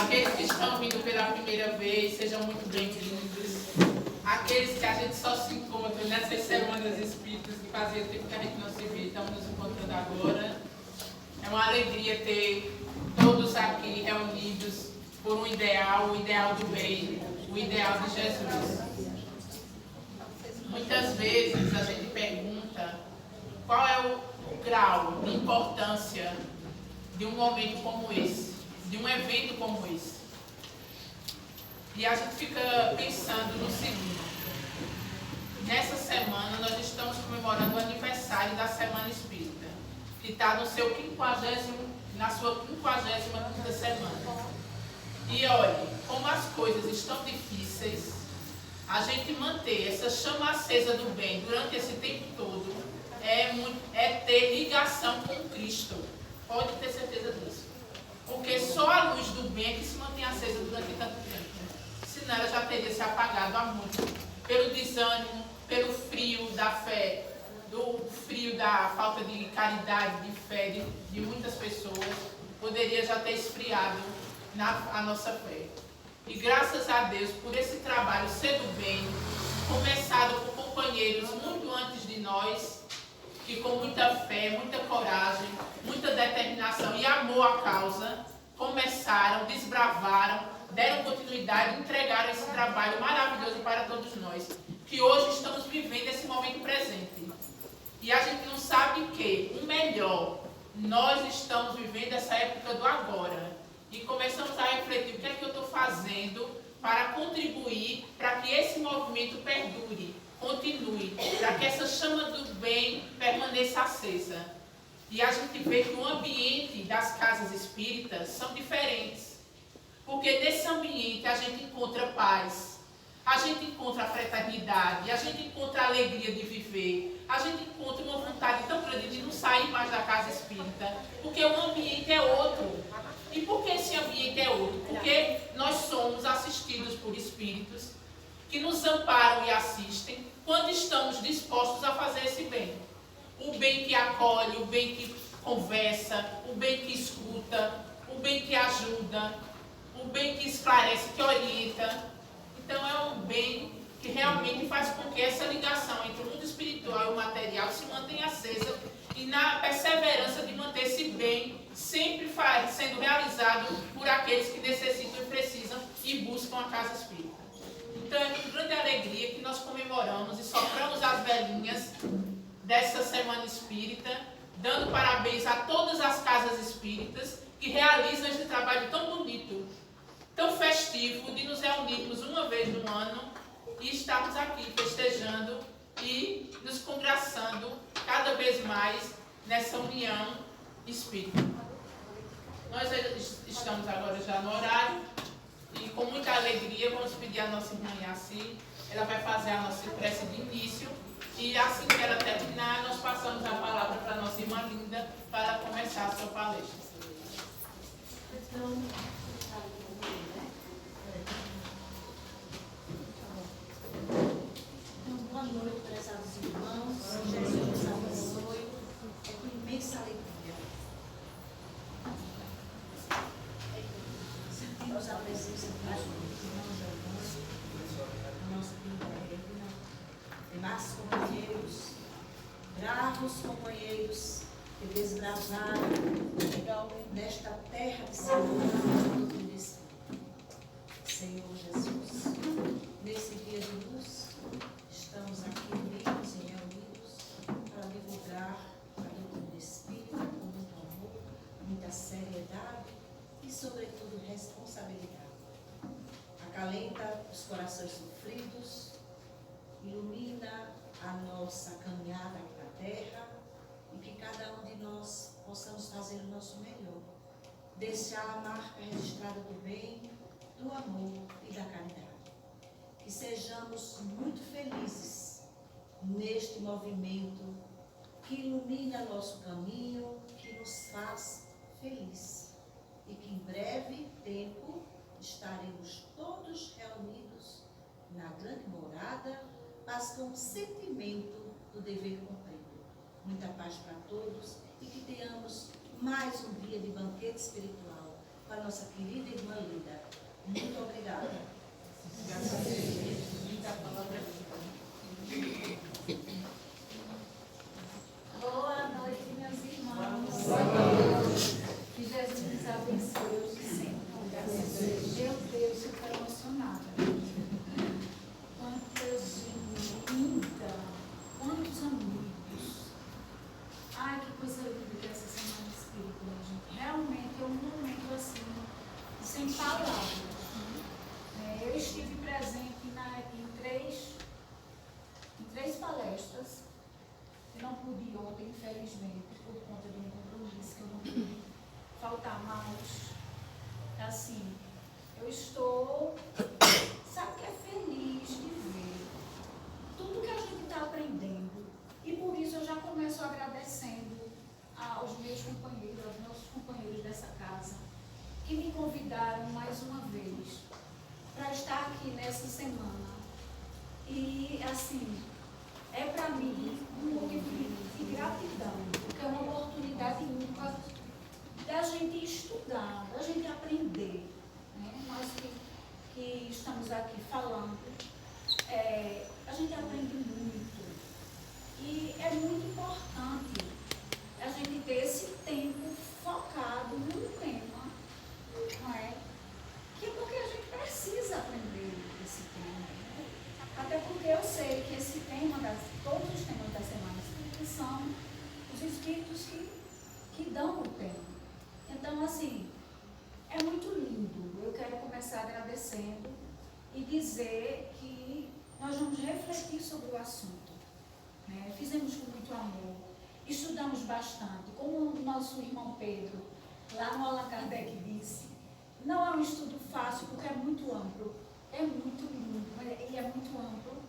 Aqueles que estão vindo pela primeira vez, sejam muito bem-vindos. Aqueles que a gente só se encontra nessas semanas espíritas, que fazia tempo que a gente não se vê, estamos nos encontrando agora. É uma alegria ter todos aqui reunidos por um ideal, o ideal do bem, o ideal de Jesus. Muitas vezes a gente pergunta qual é o grau de importância de um momento como esse, de um evento como esse. E a gente fica pensando no seguinte: nessa semana nós estamos comemorando o aniversário da Semana Espírita, que está na sua 55ª semana. E olhe, como as coisas estão difíceis, a gente manter essa chama acesa do bem durante esse tempo todo é ter ligação com Cristo. Pode ter certeza disso. Porque só a luz do bem é que se mantém acesa durante tanto tempo. Senão ela já teria se apagado há muito. Pelo desânimo, pelo frio da fé, do frio da falta de caridade, de fé de muitas pessoas, poderia já ter esfriado a nossa fé. E graças a Deus por esse trabalho ser do bem, começado por companheiros muito antes de nós, que com muita fé, muita coragem, muita determinação e amor à causa, começaram, desbravaram, deram continuidade e entregaram esse trabalho maravilhoso para todos nós, que hoje estamos vivendo esse momento presente. E a gente não sabe que o melhor, nós estamos vivendo essa época do agora. E começamos a refletir o que é que eu estou fazendo para contribuir para que esse movimento perdure, continue, para que essa chama do bem permaneça acesa. E a gente vê que o ambiente das casas espíritas são diferentes. Porque nesse ambiente a gente encontra paz, a gente encontra a fraternidade, a gente encontra a alegria de viver, a gente encontra uma vontade tão grande de não sair mais da casa espírita, porque o ambiente é outro. E por que esse ambiente é outro? Porque nós somos assistidos por espíritos que nos amparam e assistem quando estamos dispostos a fazer esse bem. O bem que acolhe, o bem que conversa, o bem que escuta, o bem que ajuda, o bem que esclarece, que orienta. Então é um bem que realmente faz com que essa ligação entre o mundo espiritual e o material se mantenha acesa e na perseverança de manter esse bem sempre sendo realizado por aqueles que necessitam e precisam e buscam a casa espírita. Então é com grande alegria que nós comemoramos e sopramos as velhinhas dessa Semana Espírita, dando parabéns a todas as casas espíritas que realizam esse trabalho tão bonito, tão festivo, de nos reunirmos uma vez no ano e estarmos aqui festejando e nos congraçando cada vez mais nessa união espírita. Nós estamos agora já no horário e com muita alegria vamos pedir à nossa irmã Yaci, ela vai fazer a nossa prece de início e assim que ela terminar, nós passamos a palavra para a nossa irmã Linda para começar a sua palestra. Boa noite, prezados irmãos. Jesus nos abençoe. É com imensa alegria. Sentimos a presença dos irmãos da nossa querida, demais companheiros, bravos companheiros que desbravaram nesta terra de Senhor Jesus. Nesse dia de luz, estamos aqui unidos e reunidos para divulgar a doutrina espírita com muito amor, muita seriedade e, sobretudo, responsabilidade. Acalenta os corações sofridos, ilumina a nossa caminhada aqui na terra e que cada um de nós possamos fazer o nosso melhor, deixar a marca registrada do bem, do amor e da caridade. Que sejamos muito felizes neste movimento que ilumina nosso caminho, que nos faz feliz. E que em breve tempo estaremos todos reunidos na grande morada, mas com o sentimento do dever cumprido. Muita paz para todos e que tenhamos mais um dia de banquete espiritual com a nossa querida irmã Linda. Muito obrigada. Graças a Deus. A palavra Boa noite, meus irmãos. Boa noite. Que Jesus nos abençoe hoje sempre. Graças a Deus. Meu Deus, eu estou emocionada. Quanta gente linda. Quantos amigos. Ai, que coisa linda que essa semana de espírito, né, gente? Realmente é um momento assim, sem palavras. Eu estive presente em três palestras. Eu não pude ir ontem, infelizmente, por conta de um compromisso que eu não pude faltar mais. Assim, eu estou, sabe que é feliz de ver tudo que a gente está aprendendo. E por isso eu já começo agradecendo aos meus companheiros, aos nossos companheiros dessa casa, que me convidaram mais uma vez para estar aqui nessa semana. E assim, é para mim um motivo de gratidão, porque é uma oportunidade única da gente estudar, da gente aprender. Né? Nós que estamos aqui falando, a gente aprende muito. E é muito importante a gente ter esse tempo focado num tema, não é? Que é porque a gente precisa aprender esse tema. Né? Até porque eu sei que esse tema, todos os temas da semana espírita são os espíritos que dão o tema. Então, assim, é muito lindo. Eu quero começar agradecendo e dizer que nós vamos refletir sobre o assunto. Né? Fizemos com muito amor, estudamos bastante. Como o nosso irmão Pedro, lá no Allan Kardec, disse, não é um estudo fácil porque é muito amplo, é muito lindo, ele é muito amplo.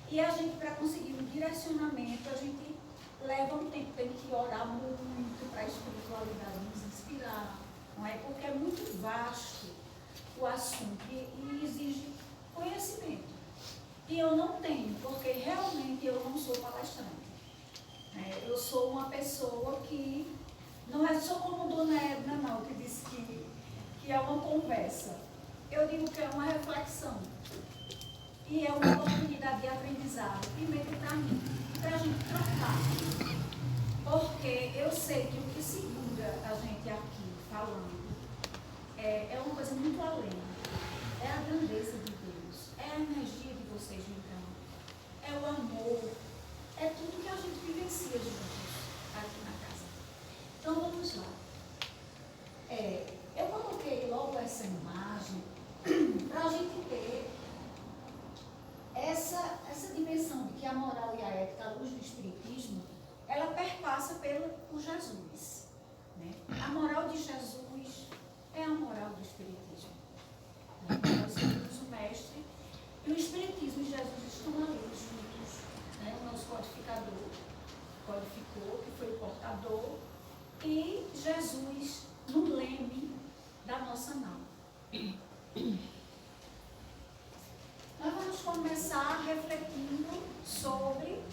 E a gente, para conseguir um direcionamento, a gente leva um tempo, tem que orar muito para a espiritualidade nos inspirar, não é? Porque é muito vasto o assunto e exige conhecimento. E eu não tenho, porque realmente eu não sou palestrante. Eu sou uma pessoa que não é só como Dona Edna, não, que disse que é uma conversa. Eu digo que é uma reflexão. E é uma oportunidade de aprendizado, primeiro para mim, e para a gente trocar. Porque eu sei que o que segura a gente aqui falando é uma coisa muito além. É a grandeza de Deus, é a energia de vocês então, é o amor, é tudo que a gente vivencia juntos aqui na casa. Então vamos lá. Eu coloquei logo essa imagem para a gente ter essa dimensão de que a moral e a ética, a luz do Espiritismo, ela perpassa por Jesus. Né? A moral de Jesus é a moral do Espiritismo. Né? Nós seguimos o Mestre e o Espiritismo e Jesus estão ali juntos. Né? O nosso codificador codificou, que foi o portador, e Jesus no leme da nossa nau. Nós vamos começar refletindo sobre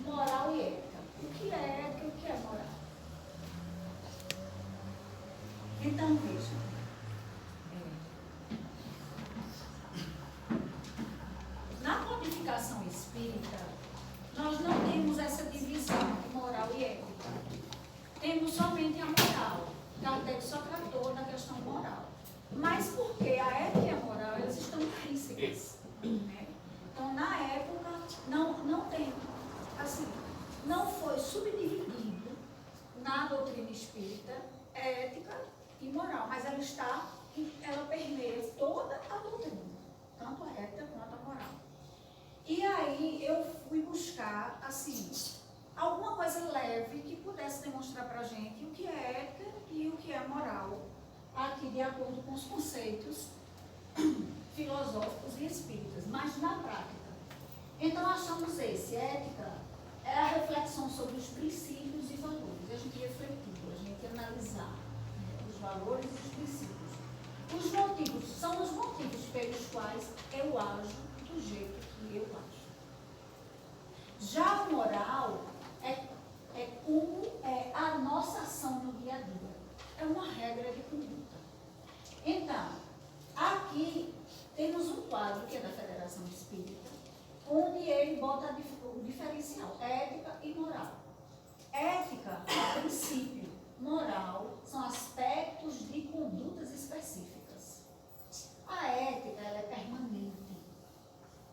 moral e ética. O que é ética e o que é moral? Então, veja. Na codificação espírita, nós não temos essa divisão de moral e ética. Temos somente a moral. Kardec só tratou da questão moral. Mas porque a ética e a moral, elas estão intrínsecas. Né? Então, na época, não tem, assim, não foi subdividido na doutrina espírita ética e moral, mas ela permeia toda a doutrina, tanto a ética quanto a moral. E aí eu fui buscar, assim, alguma coisa leve que pudesse demonstrar para a gente o que é ética e o que é moral, aqui de acordo com os conceitos filosóficos e espíritas, mas na prática. Então achamos ética é a reflexão sobre os princípios e valores, a gente refletir, a gente analisar, né, os valores e os princípios. Os motivos são os motivos pelos quais eu ajo do jeito que eu ajo. Já a moral é como é a nossa ação no dia a dia. É uma regra de conduta. bota o diferencial, ética e moral. Ética é princípio, moral são aspectos de condutas específicas. A ética, ela é permanente.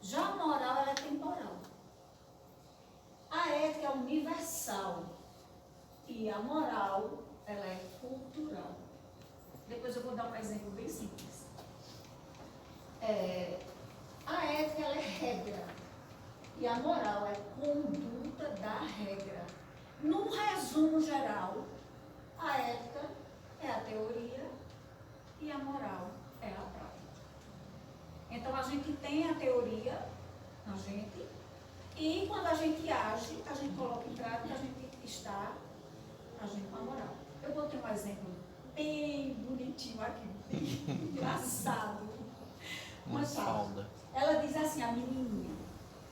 Já a moral, ela é temporal. A ética é universal e a moral, ela é cultural. Depois eu vou dar um exemplo bem simples. A ética, ela é regra e a moral é conduta da regra. Num resumo geral, a ética é a teoria e a moral é a prática. Então a gente tem a teoria, e quando a gente age, a gente coloca em prática, a gente está agindo com a moral. Eu vou ter um exemplo bem bonitinho aqui, bem engraçado. Uma falda. Ela diz assim, a menininha,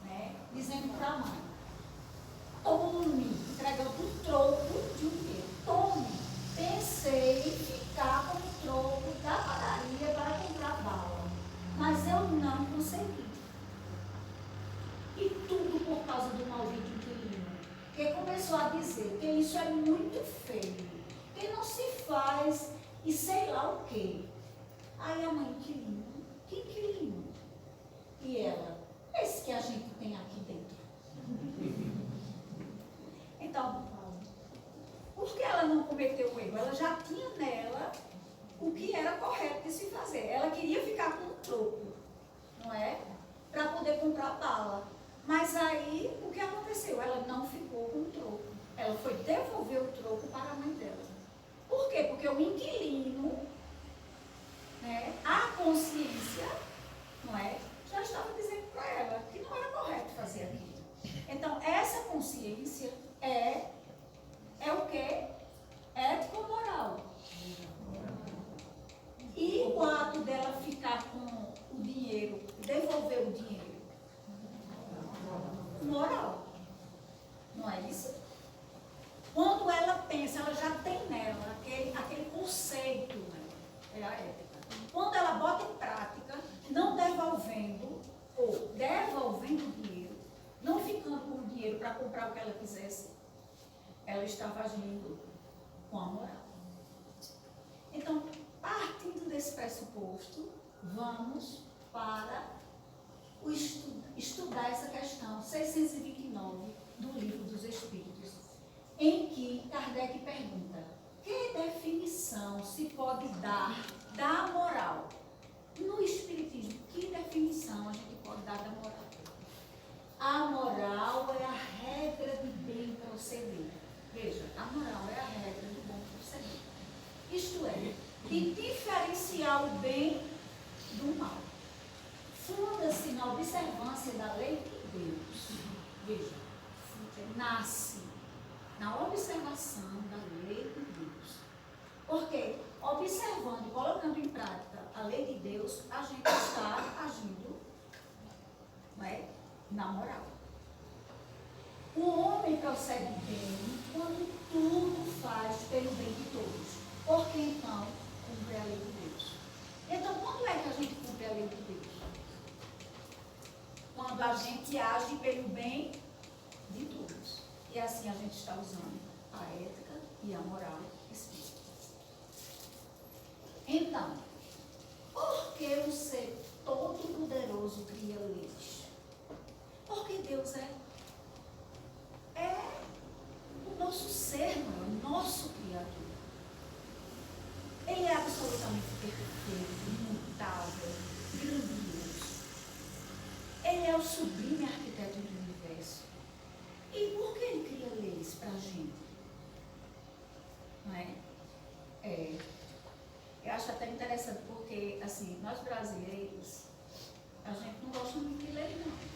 né, dizendo para a mãe: tome, entregando um troco de um dinheiro. Tome, pensei em ficar com o troco da padaria para comprar bala, mas eu não consegui. E tudo por causa do maldito inquilino, que começou a dizer que isso é muito feio, que não se faz e sei lá o quê. Aí a mãe, inquilino, que inquilino? E ela, esse que a gente tem aqui dentro. Então, por que ela não cometeu o erro? Ela já tinha nela o que era correto de se fazer. Ela queria ficar com o troco, não é? Para poder comprar bala. Mas aí, o que aconteceu? Ela não ficou com o troco. Ela foi devolver o troco para a mãe dela. Por quê? Porque o inquilino, né, a consciência, não é, já estava dizendo para ela que não era correto fazer aquilo. Então, essa consciência é o quê? Ético-moral. E o ato dela ficar com o dinheiro, devolver o dinheiro, moral. Não é isso? Quando ela pensa, ela já tem nela aquele conceito, né? É a ética. Quando ela bota em prática, não devolvendo, ou devolvendo o dinheiro, não ficando com o dinheiro para comprar o que ela quisesse, ela estava agindo com a moral. Então, partindo desse pressuposto, vamos para estudar essa questão 629 do Livro dos Espíritos, em que Kardec pergunta: que definição se pode dar da moral? No Espiritismo, que definição a gente pode dar da moral? A moral é a regra de bem proceder. Veja, a moral é a regra do bom proceder. Isto é, de diferenciar o bem do mal. Funda-se na observância da lei de Deus. Veja, nasce na observação da lei de Deus. Porque, observando e colocando em prática a lei de Deus, a gente está agindo, não é, na moral. O homem procede bem quando tudo faz pelo bem de todos. Porque então cumpre a lei de Deus. Então, quando é que a gente cumpre a lei de Deus? Quando a gente age pelo bem de todos. E assim a gente está usando a ética e a moral espírita. Então, por que o ser todo-poderoso cria leis? Porque Deus é o nosso ser, o nosso Criador. Ele é absolutamente perfeito, imutável, grandioso. Ele é o sublime arquiteto do universo. E por que ele cria leis para a gente? Não é? Eu acho até interessante porque, assim, nós brasileiros, a gente não gosta muito de lei, não.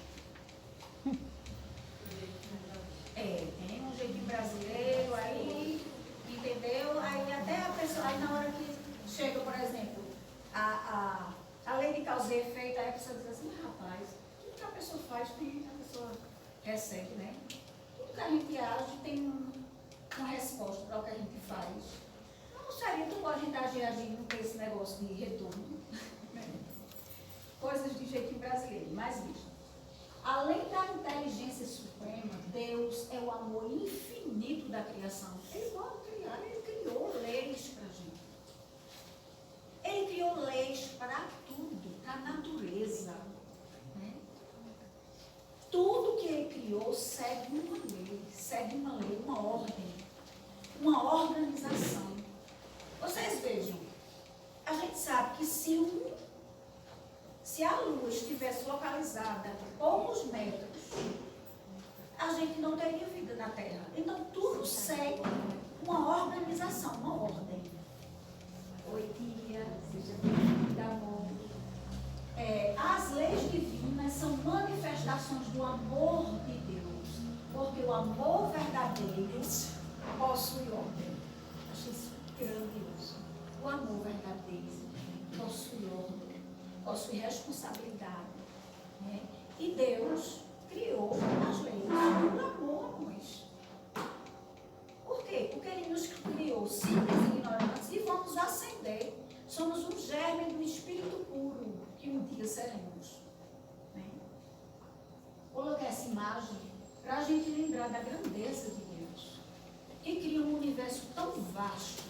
Tem um jeitinho brasileiro, aí, entendeu? Aí até a pessoa, aí na hora que chega, por exemplo, a lei de causa e efeito, aí a pessoa diz assim: rapaz, tudo que a pessoa faz, tem, a pessoa recebe, né? Tudo que a gente age tem uma resposta para o que a gente faz. Não seria tão bom a gente agir não ter esse negócio de retorno. Coisas de jeitinho brasileiro, mas bicho. Além da inteligência suprema, Deus é o amor infinito da criação. Ele pode criar, ele criou leis para a gente. Ele criou leis para tudo, para a natureza. Né? Tudo que ele criou segue uma lei, uma ordem, uma organização. Vocês vejam, a gente sabe que se a Lua estivesse localizada a poucos metros, a gente não teria vida na Terra. Então, tudo segue uma organização, uma ordem. Oi, tia, seja bem-vinda, amor. As leis divinas são manifestações do amor de Deus, porque o amor verdadeiro possui ordem. Achei isso grandioso. O amor verdadeiro possui ordem, possui responsabilidade. Né? E Deus criou as leis por amor a nós. Por quê? Porque Ele nos criou simples e ignorantes e vamos ascender. Somos um germe do Espírito puro que um dia seremos. Né? Coloquei essa imagem para a gente lembrar da grandeza de Deus, que cria um universo tão vasto,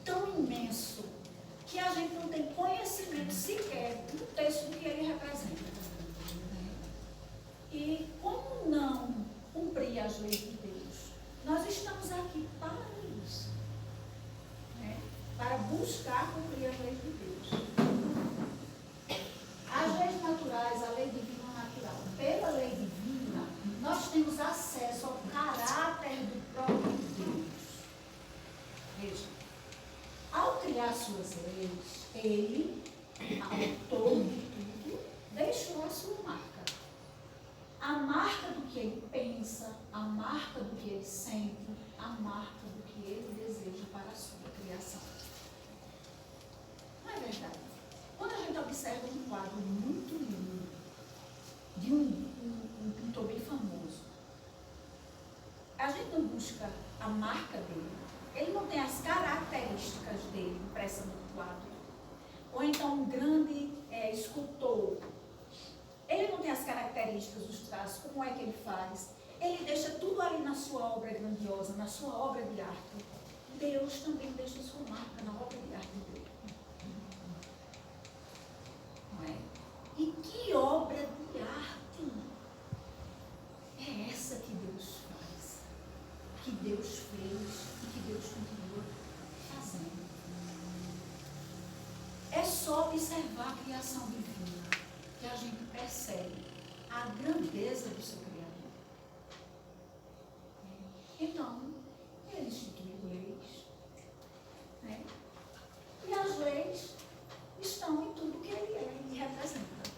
tão imenso, que a gente não tem conhecimento sequer do texto que ele representa. E como não cumprir as leis de Deus? Nós estamos aqui para isso, né? Para buscar cumprir as leis de Deus. As leis naturais, a lei divina natural. Pela lei divina, nós temos acesso ao caráter do próprio Deus. Veja, ao criar suas leis, Ele, autor de tudo, deixou a sua marca. A marca do que Ele pensa, a marca do que Ele sente, a marca do que Ele deseja para a sua criação. Não é verdade? Quando a gente observa um quadro muito lindo, de um pintor bem famoso, a gente não busca a marca dele. Ele não tem as características dele impressas no quadro. Ou então um grande escultor. Ele não tem as características dos traços, como é que ele faz? Ele deixa tudo ali na sua obra grandiosa, na sua obra de arte. Deus também deixa sua marca na obra de arte dele. Não é? E que obra de arte é essa que Deus faz? Que Deus fez e que Deus continua fazendo. É só observar a criação divina que a gente percebe a grandeza do seu Criador. Então, Ele instituiu leis, né? E as leis estão em tudo que Ele é e representa.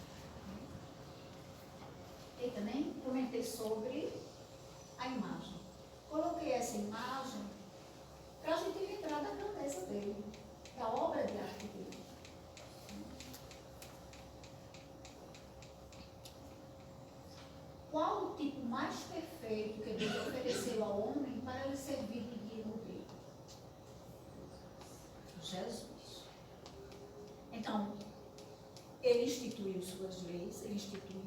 E também comentei sobre a imagem. Coloquei essa imagem para a gente lembrar da grandeza dele, da obra de arte dele. Qual o tipo mais perfeito que Deus ofereceu ao homem para lhe servir de guia no meio? Jesus. Então, Ele instituiu suas leis, Ele instituiu.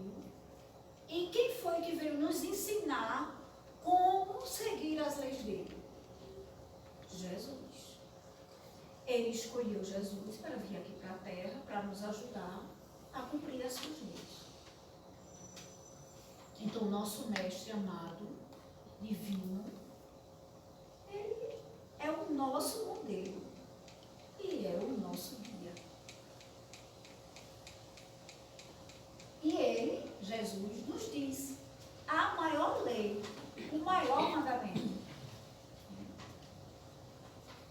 E quem foi que veio nos ensinar como seguir as leis dele? Jesus. Ele escolheu Jesus para vir aqui para a terra, para nos ajudar a cumprir as suas leis. Então, o nosso mestre amado, divino, ele é o nosso modelo e é o nosso guia. E ele, Jesus, nos diz a maior lei, o maior mandamento.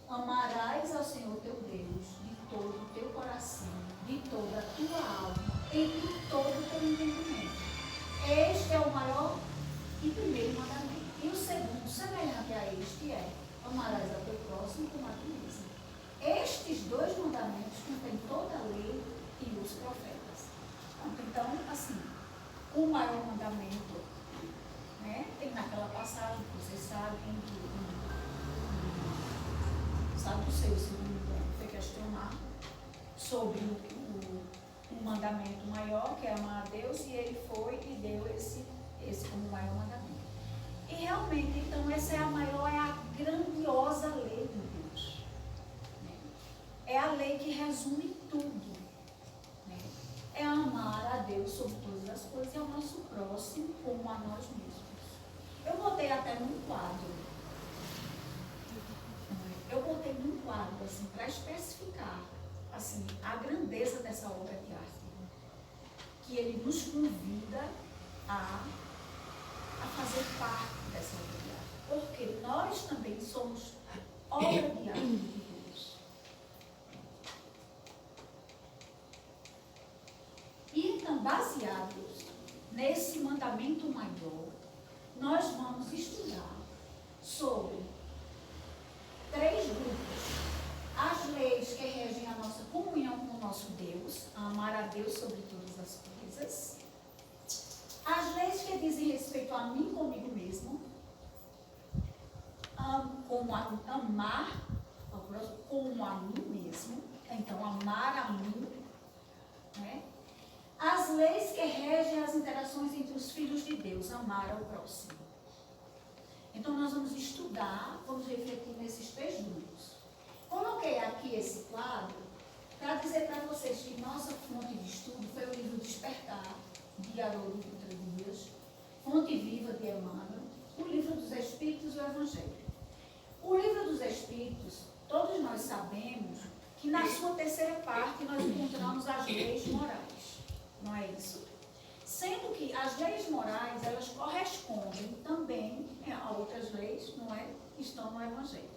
Amarás ao Senhor teu Deus de todo o teu coração, de toda a tua alma e de todo o teu entendimento. Este é o maior e primeiro mandamento. E o segundo, semelhante a este, é: amarás ao teu próximo como a ti mesmo. Estes dois mandamentos contêm toda a lei e os profetas. Então, assim, o maior mandamento, né, tem naquela passagem que vocês sabem, Saduceu, se não me engano, foi questionar sobre um mandamento maior, que é amar a Deus, e ele foi e deu esse como maior mandamento. E realmente, então, essa é a maior, é a grandiosa lei de Deus. Né? É a lei que resume tudo. Né? É amar a Deus sobre todas as coisas e ao nosso próximo como a nós mesmos. Eu botei até num quadro. Assim, para especificar assim, a grandeza dessa obra de arte. Que ele nos convida a fazer parte dessa obra de arte. Porque nós também somos obra de arte de Deus. E então, baseados nesse mandamento maior, nós vamos estudar sobre 3 grupos. As leis que regem a nossa comunhão com o nosso Deus, amar a Deus sobre todas as coisas. As leis que dizem respeito a mim comigo mesmo, como amar ao próximo, como a mim mesmo. Então, amar a mim. Né? As leis que regem as interações entre os filhos de Deus, amar ao próximo. Então, nós vamos estudar, vamos refletir nesses 3 grupos. Coloquei aqui esse quadro para dizer para vocês que nossa fonte de estudo foi o livro Despertar, de Haroldo Dutra Dias, Fonte Viva, de Emmanuel, o livro dos Espíritos e o Evangelho. O livro dos Espíritos, todos nós sabemos que na sua 3ª parte nós encontramos as leis morais, não é isso? Sendo que as leis morais, elas correspondem também a outras leis, não é? Que estão no Evangelho.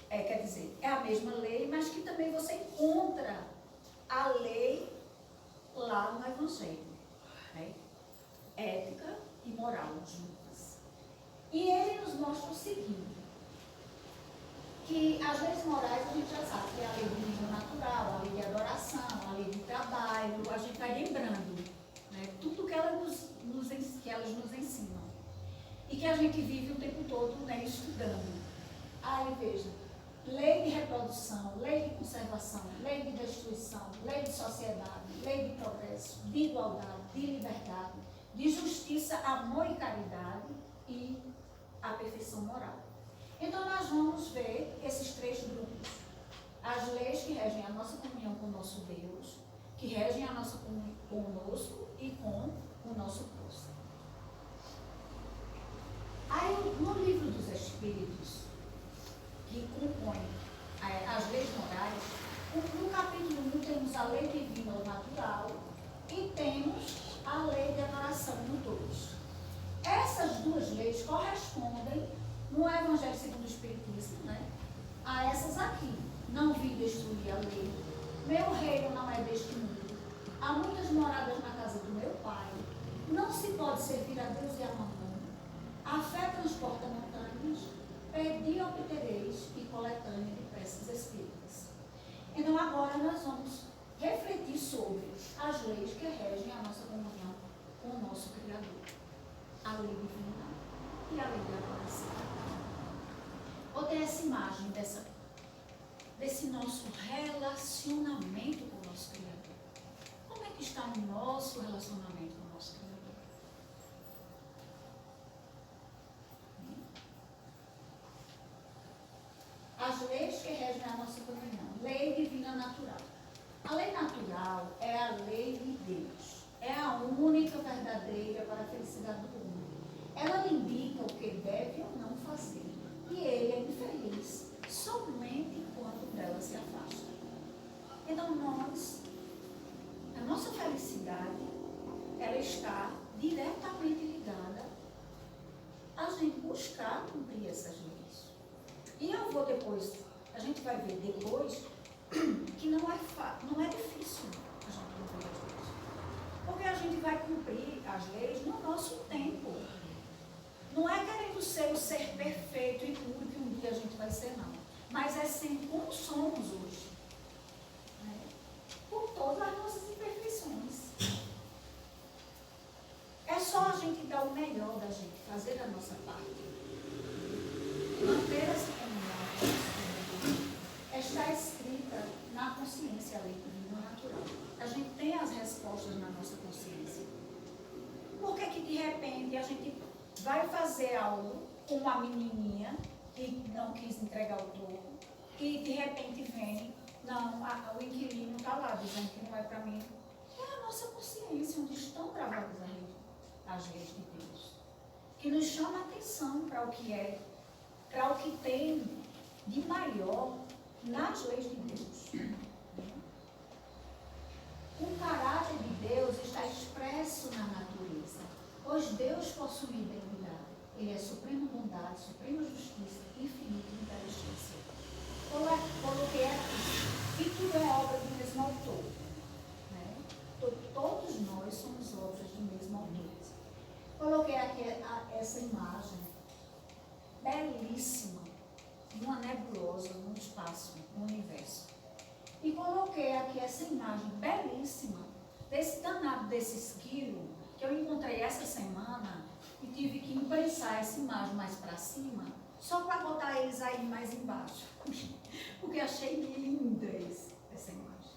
Quer dizer, é a mesma lei, mas que também você encontra a lei lá no Evangelho. Né? Ética e moral juntas. E ele nos mostra o seguinte, que as leis morais a gente já sabe, que é a lei do nível natural, a lei de adoração, a lei de trabalho, a gente vai lembrando, né? Tudo que elas nos ensinam. E que a gente vive o tempo todo, né, estudando. Aí veja, lei de reprodução, lei de conservação, lei de destruição, lei de sociedade, lei de progresso, de igualdade, de liberdade, de justiça, amor e caridade e a perfeição moral. Então nós vamos ver esses 3 grupos. As leis que regem a nossa comunhão com o nosso Deus, que regem a nossa comunhão conosco e com o nosso próximo. Aí no livro dos Espíritos, que compõe as leis morais, no capítulo 1 temos a lei divina ou natural e temos a lei de adoração no 2. Essas 2 leis correspondem no Evangelho segundo o Espiritismo, né, a essas aqui. Não vim destruir a lei, meu reino não é deste mundo, há muitas moradas na casa do meu Pai, não se pode servir a Deus e a mamão, a fé transporta montanhas, pedi obtereis e coletânea de preces espíritas. Então agora nós vamos refletir sobre as leis que regem a nossa comunhão com o nosso Criador. A lei divina e a lei de adoração. Vou ter essa imagem desse nosso relacionamento com o nosso Criador. Como é que está o nosso relacionamento com o nosso Criador? As leis que regem a nossa comunhão. Lei divina natural. A lei natural é a lei de Deus. É a única verdadeira para a felicidade do homem. Ela lhe indica o que deve ou não fazer. E ele é infeliz somente enquanto dela se afasta. Então a nossa felicidade, ela está diretamente ligada a gente buscar cumprir essas leis. E eu vou depois, a gente vai ver depois, que não é difícil a gente cumprir as leis. Porque a gente vai cumprir as leis no nosso tempo. Não é querendo ser o ser perfeito e puro que um dia a gente vai ser, não. Mas é sendo como somos hoje. Né? Com todas as nossas imperfeições. É só a gente dar o melhor da gente, fazer a nossa parte. Manter essa comunhão está escrita na consciência lei divina natural. A gente tem as respostas na nossa consciência. Por que de repente a gente vai fazer algo com uma menininha que não quis entregar o troco e de repente vem, não, o inquilino está lá dizendo que não é para mim. É a nossa consciência onde estão gravadas as leis de Deus, que nos chama a atenção para o que é, para o que tem de maior nas leis de Deus. O caráter de Deus está expresso na natureza, pois Deus possui identidade. Ele é suprema bondade, suprema justiça, infinita inteligência. Coloquei aqui que tudo é obra do mesmo autor. Né? Todos nós somos obras do mesmo autor. Coloquei aqui essa imagem belíssima de uma nebulosa no espaço, no universo. E coloquei aqui essa imagem belíssima desse danado desse esquilo que eu encontrei essa semana e tive que imprensar essa imagem mais para cima, só para botar eles aí mais embaixo. Porque achei linda essa imagem.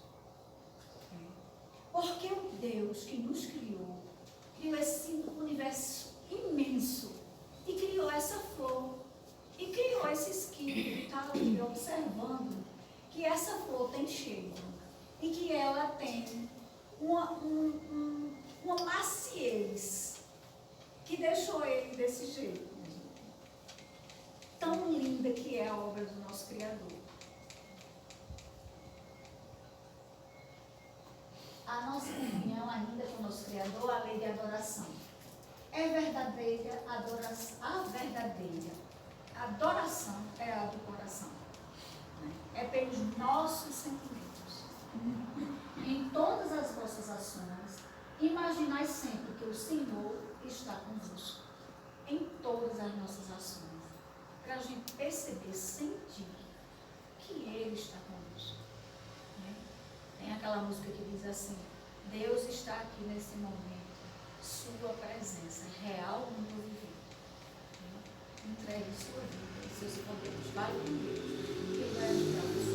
Porque o Deus que nos criou esse universo imenso e criou essa flor e criou esse esquilo que está ali observando que essa flor tem cheiro e que ela tem uma maciez que deixou ele desse jeito. Tão linda que é a obra do nosso Criador. A nossa comunhão ainda com o nosso Criador, a lei de adoração. É verdadeira adoração. A verdadeira adoração é a do coração. É pelos nossos sentimentos. Em todas as vossas ações, imaginai sempre que o Senhor está convosco. Em todas as nossas ações. Para a gente perceber, sentir que Ele está conosco. Tem aquela música que diz assim: Deus está aqui nesse momento, sua presença real no meu viver. Entregue sua vida, seus poderes, vai com Deus, Ele vai ajudar você.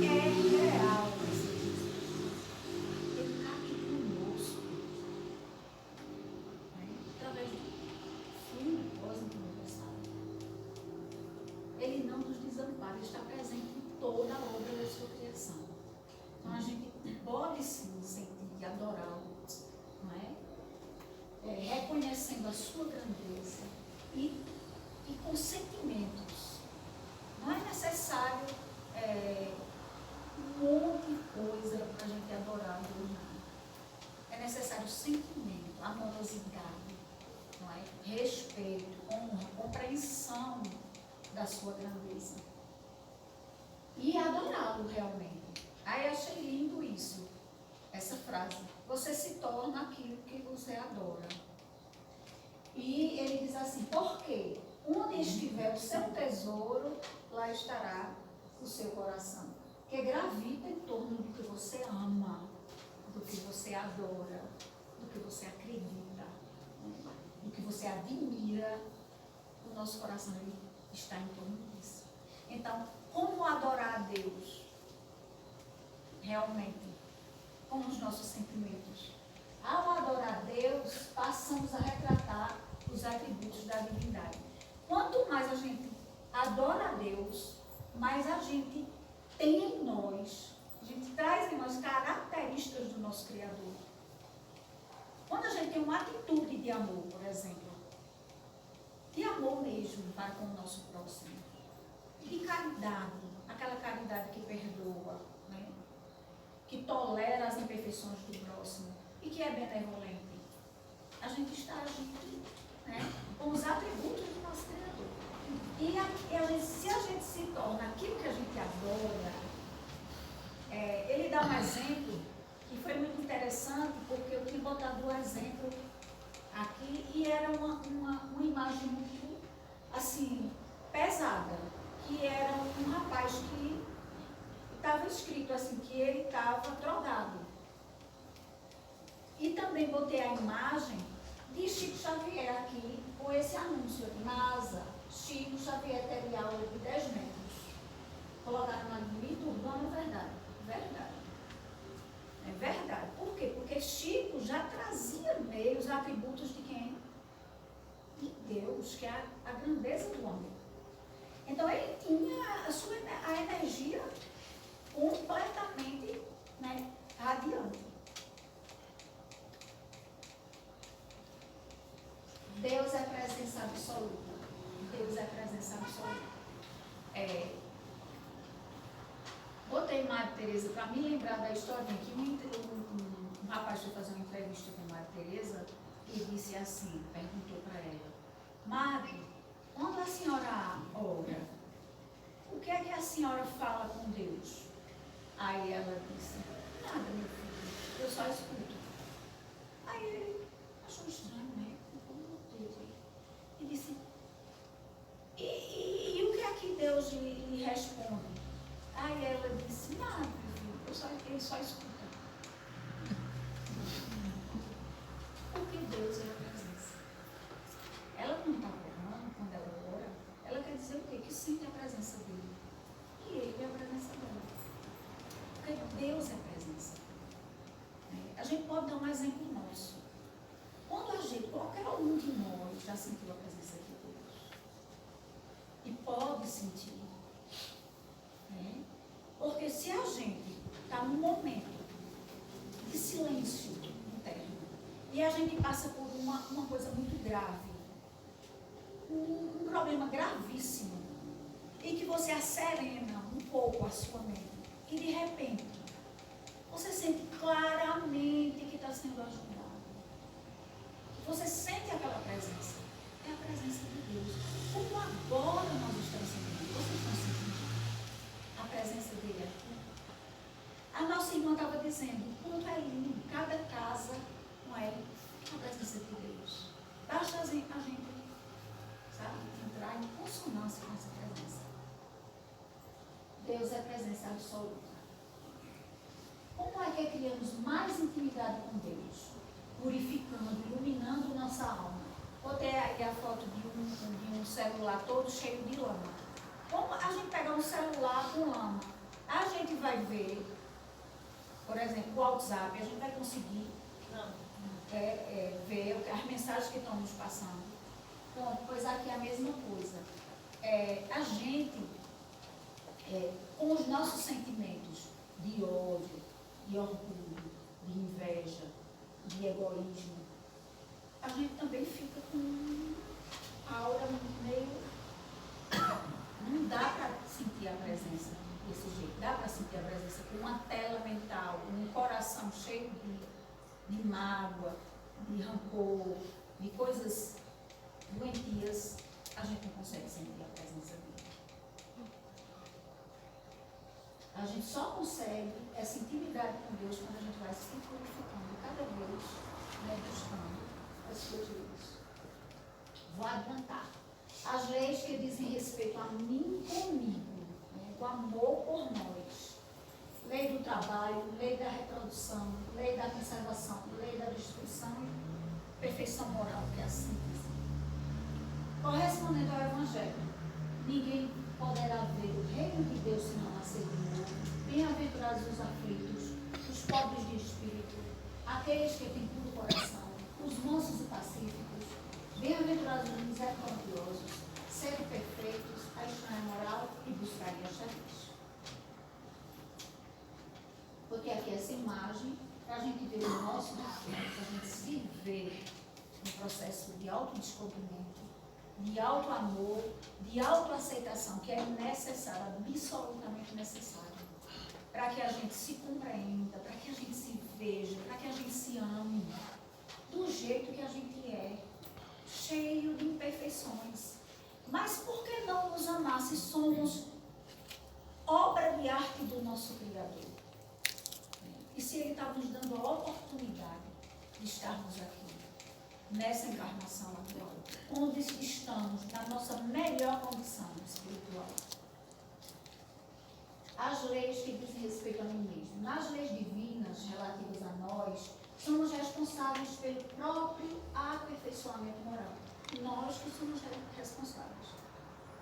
É real essa presença. Ele está aqui conosco, através do Filho cósmico universal. Ele não nos desampara, Ele está presente em toda a obra da sua criação. Então a gente pode sim sentir e adorá-lo, não é? Reconhecendo a sua grandeza e com sentimentos. Não é necessário um monte de coisa para a gente adorar Deus, não. É necessário sentimento, amorosidade, não é? Respeito, honra, compreensão da sua grandeza. E adorá-lo realmente. Aí achei lindo isso, essa frase. Você se torna aquilo que você adora. E ele diz assim, por quê? Onde estiver o seu tesouro, lá estará o seu coração. Que gravita em torno do que você ama, do que você adora, do que você acredita, do que você admira. O nosso coração está em torno disso. Então, como adorar a Deus? Realmente, com os nossos sentimentos. Ao adorar a Deus, passamos a retratar os atributos da divindade. Quanto mais a gente adora a Deus, mais a gente tem em nós, a gente traz em nós características do nosso Criador. Quando a gente tem uma atitude de amor, por exemplo, de amor mesmo para com o nosso próximo, de caridade, aquela caridade que perdoa, né? Que tolera as imperfeições do próximo e que é benevolente, a gente está agindo, né, com os atributos do nosso Criador. E se a gente se torna aquilo que a gente adora, ele dá um exemplo que foi muito interessante, porque eu tinha botado o exemplo aqui e era uma imagem muito, assim, pesada, que era um rapaz que estava escrito assim, que ele estava drogado. E também botei a imagem de Chico Xavier aqui, com esse anúncio, NASA, Chico Xavier teria aula de 10 metros. Colocaram lá, me turbando, verdade. Verdade. citei Madre Teresa para me lembrar da historinha que um rapaz foi fazer uma entrevista com Madre Teresa e disse assim, perguntou para ela, Madre, quando a senhora ora, o que é que a senhora fala com Deus? Aí ela disse, nada, meu filho, eu só escuto. Aí ele achou estranho, né? E disse, e o que é que Deus lhe responde? Aí ela disse, nada, meu filho, ele só escuta. Porque Deus é a presença. Ela não está orando, quando ela ora, ela quer dizer o quê? Que sente a presença dele. E ele é a presença dela. Porque Deus é a presença. A gente pode dar um exemplo nosso. Quando a gente, qualquer um de nós já sentiu a presença de Deus. E pode sentir. Porque se a gente está num momento de silêncio interno e a gente passa por uma coisa muito grave, um problema gravíssimo, e que você acelera um pouco a sua mente, e de repente você sente claramente que está sendo ajudado. Você sente aquela presença. É a presença de Deus. Como agora nós estamos sentindo? Vocês estão sentindo a presença dele aqui? A nossa irmã estava dizendo o quanto é lindo cada casa, não é? A presença de Deus. Basta a gente, sabe, entrar em consonância com essa presença. Deus é presença absoluta. Como é que criamos mais intimidade com Deus? Purificando, iluminando nossa alma. Botei aí a foto de um celular todo cheio de lama. Como a gente pegar um celular com lama, a gente vai ver, por exemplo, o WhatsApp, a gente vai conseguir ver as mensagens que estão nos passando. Pronto, pois aqui é a mesma coisa. A gente, com os nossos sentimentos de ódio, de orgulho, de inveja, de egoísmo, a gente também fica com a aura meio... Não dá para sentir a presença desse jeito. Dá para sentir a presença com uma tela mental, um coração cheio de mágoa, de rancor, de coisas doentias. A gente não consegue sentir a presença dele. A gente só consegue essa intimidade com Deus quando a gente vai se purificando cada vez, né, buscando as coisas. Vou adiantar. As leis que dizem respeito a mim comigo, né, o amor por nós. Lei do trabalho, lei da reprodução, lei da conservação, lei da destruição e perfeição moral, que é a síntese. Correspondente ao Evangelho, ninguém poderá ver o reino de Deus se não nascer de novo. Bem-aventurados os aflitos, os pobres de espírito, aqueles que têm puro coração, os mansos e pacíficos. Bem-aventurados os misericordiosos, sede perfeitos, a estranha moral e buscarem a justiça. Porque aqui essa imagem, para a gente ver o nosso defeito, para a gente se ver no processo de autodescobrimento, de auto-amor, de autoaceitação, que é necessário, absolutamente necessário, para que a gente se compreenda, para que a gente se veja, para que a gente se ame, do jeito que a gente é, cheio de imperfeições. Mas por que não nos amar se somos obra de arte do nosso Criador? E se Ele está nos dando a oportunidade de estarmos aqui, nessa encarnação atual, onde estamos na nossa melhor condição espiritual. As leis que dizem respeito a mim mesmo. Nas leis divinas relativas a nós, somos responsáveis pelo próprio aperfeiçoamento moral. Nós que somos responsáveis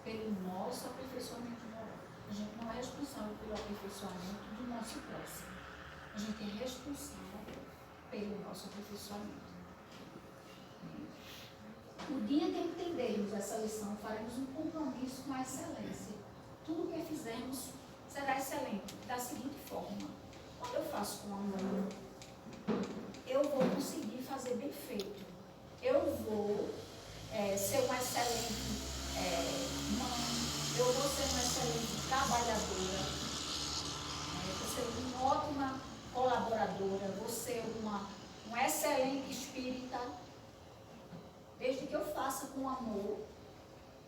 pelo nosso aperfeiçoamento moral. A gente não é responsável pelo aperfeiçoamento do nosso próximo. A gente é responsável pelo nosso aperfeiçoamento. O dia que entendermos essa lição, faremos um compromisso com a excelência. Tudo o que fizermos será excelente, da seguinte forma. Quando eu faço com amor, eu vou conseguir fazer bem feito. Eu vou ser uma excelente mãe, eu vou ser uma excelente trabalhadora, colaboradora, vou ser um excelente espírita, desde que eu faça com amor.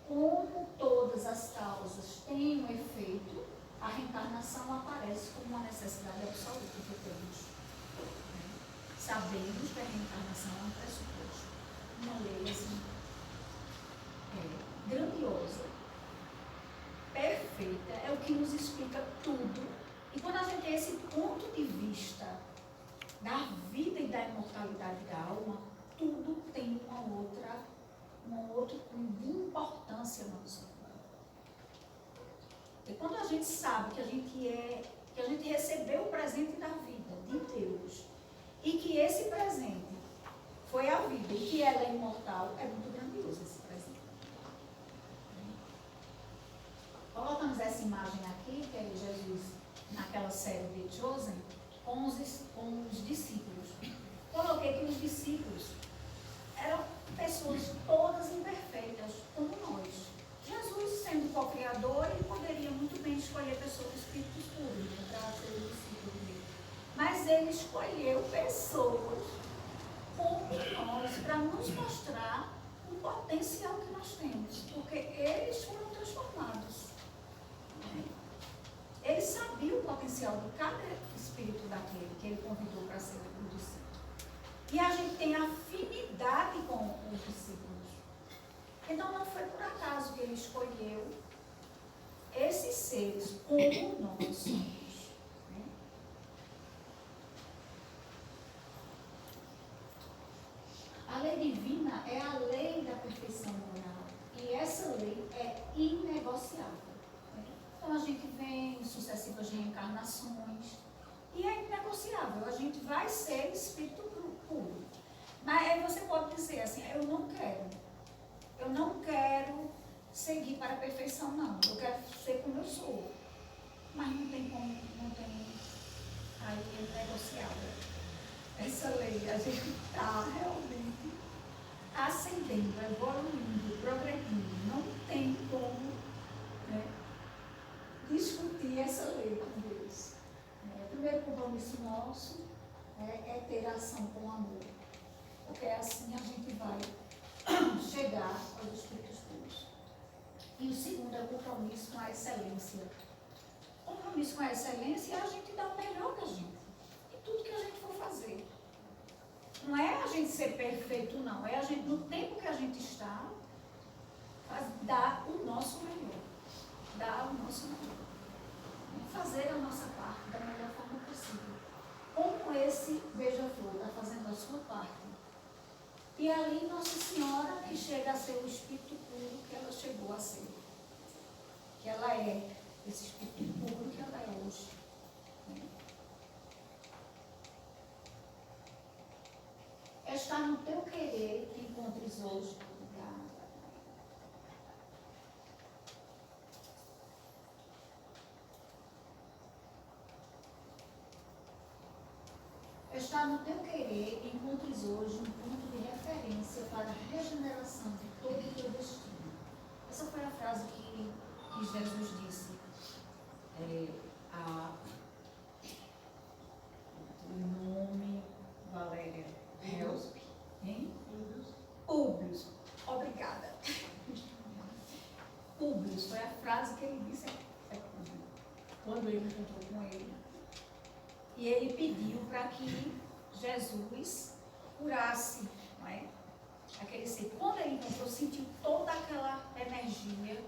Como todas as causas têm um efeito, a reencarnação aparece como uma necessidade absoluta que temos. Sabemos que a reencarnação é um pressuposto, uma lei assim, grandiosa, perfeita, é o que nos explica tudo. E quando a gente tem esse ponto de vista da vida e da imortalidade da alma, tudo tem uma outra de importância na nossa vida. E quando a gente sabe que a gente recebeu o presente da vida de Deus, e que esse presente foi a vida, e que ela é imortal, é muito grandioso esse presente. Colocamos essa imagem aqui, que é Jesus naquela série de Chosen, com os discípulos. Coloquei que os discípulos eram pessoas todas imperfeitas, como nós. Jesus, sendo co-criador, ele poderia muito bem escolher pessoas espíritos puros para ser o discípulo dele. Mas ele escolheu pessoas como nós, para nos mostrar o potencial que nós temos, porque eles foram transformados. Ele sabia o potencial de cada espírito daquele que ele convidou para ser o discípulo. E a gente tem afinidade com os discípulos. Então não foi por acaso que ele escolheu esses seres como nós somos. A lei divina é a lei da perfeição moral. E essa lei é inegociável. Então a gente vem em sucessivas reencarnações e é inegociável. A gente vai ser espírito puro. Mas aí você pode dizer assim, eu não quero seguir para a perfeição, não. Eu quero ser como eu sou. Mas não tem como, não tem. Aí é negociável. Essa lei, a gente está realmente ascendendo, evoluindo, progredindo. Não tem como, né, discutir essa lei com Deus. O primeiro compromisso nosso é ter ação com amor. Porque assim a gente vai chegar aos espíritos puros. E o segundo é o compromisso com a excelência. O compromisso com a excelência é a gente dar o melhor da gente. Em tudo que a gente for fazer. Não é a gente ser perfeito, não. É a gente, no tempo que a gente está, dar o nosso melhor. Dar o nosso melhor. Fazer a nossa parte da melhor forma possível. Como esse beija-flor está fazendo a sua parte. E ali Nossa Senhora, que chega a ser o espírito puro que ela chegou a ser. Que ela é esse espírito puro que ela é hoje. Está no teu querer que encontres hoje. Está no teu querer que encontres hoje um ponto de referência para a regeneração de todo o teu destino. Essa foi a frase que Jesus disse. O nome, Valéria, Help, hein? Públios. Obrigada. Públios foi a frase que ele disse. Quando ele encontrou com ele. E ele pediu para que Jesus curasse, não é? Aquele ser. Quando ele encontrou, sentiu toda aquela energia,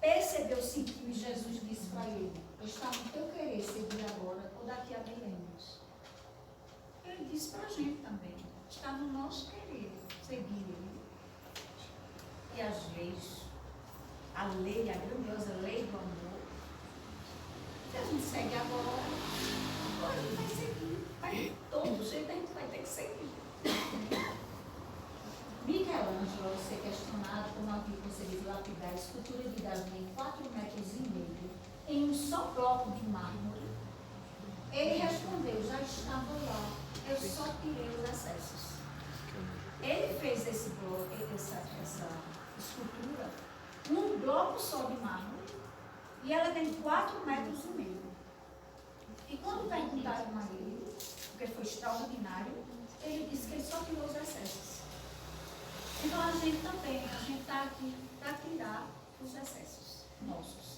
percebeu, sentiu, e Jesus disse para ele: está no teu querer seguir agora ou daqui a milênios. Ele disse para a gente também: está no nosso querer seguir ele. E as leis, a lei, a grandiosa lei do amor, que a gente segue agora. A gente vai seguir, mas todo jeito a gente vai ter que seguir. Michelangelo, ao ser questionado como havia conseguido lapidar a escultura de Davi em 4,5 metros em um só bloco de mármore, ele respondeu: já estava lá, eu só tirei os excessos. Ele fez esse bloco, essa escultura num bloco só de mármore e ela tem 4,5 metros. E quando perguntaram a ele extraordinário, ele disse que ele só tirou os excessos. Então a gente também, a gente está aqui para tirar os excessos nossos.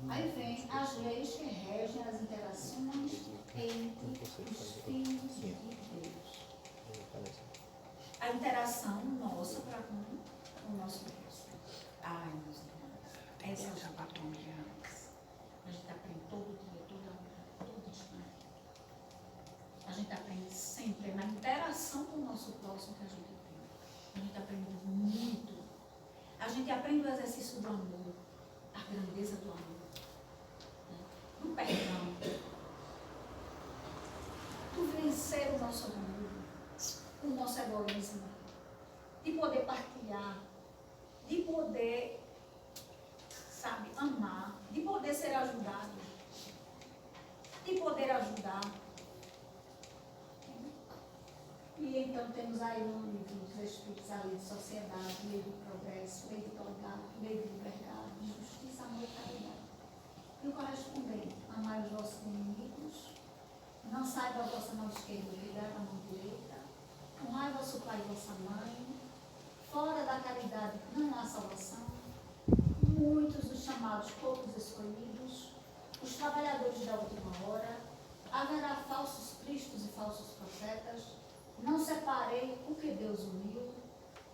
Aí vem as leis que regem as interações entre os filhos de Deus. A interação nossa para com o nosso Deus. Ai, meus irmãos, essa é a gente aprende antes. A gente aprende todo dia, toda hora, todo instante. A gente aprende sempre na interação com o nosso próximo que a gente tem. A gente aprende muito. A gente aprende o exercício do amor, a grandeza do amor, do perdão, do vencer o nosso orgulho, o nosso egoísmo, de poder partilhar, de poder, sabe, amar, de poder ser ajudado, de poder ajudar. E então temos aí no livro dos Espíritos a lei de sociedade, lei do progresso, lei de igualdade, lei de liberdade, de justiça, amor e caridade. E o correspondente, amai os vossos inimigos, não saiba a vossa mão esquerda o que dá a mão direita, honrai vosso pai e vossa mãe, fora da caridade não há salvação, muitos os chamados, poucos escolhidos, os trabalhadores da última hora, haverá falsos cristos e falsos profetas, não separei o que Deus uniu,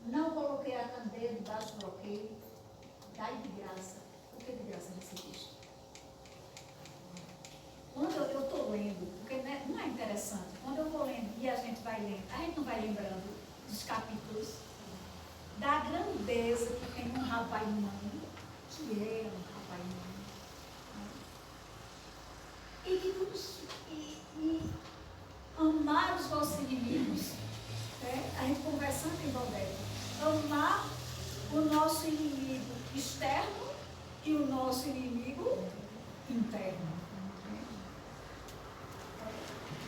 não coloquei a candeia debaixo do bloqueio, dai de graça, o que de graça recebeste. Quando eu estou lendo, porque não é interessante, quando eu vou lendo e a gente vai lendo, a gente não vai lembrando dos capítulos, da grandeza que tem um rapaz e mãe, que é um rapaz e mãe. E que tudo e amar os vossos inimigos, né? A gente conversando em Valdete, amar o nosso inimigo externo e o nosso inimigo interno.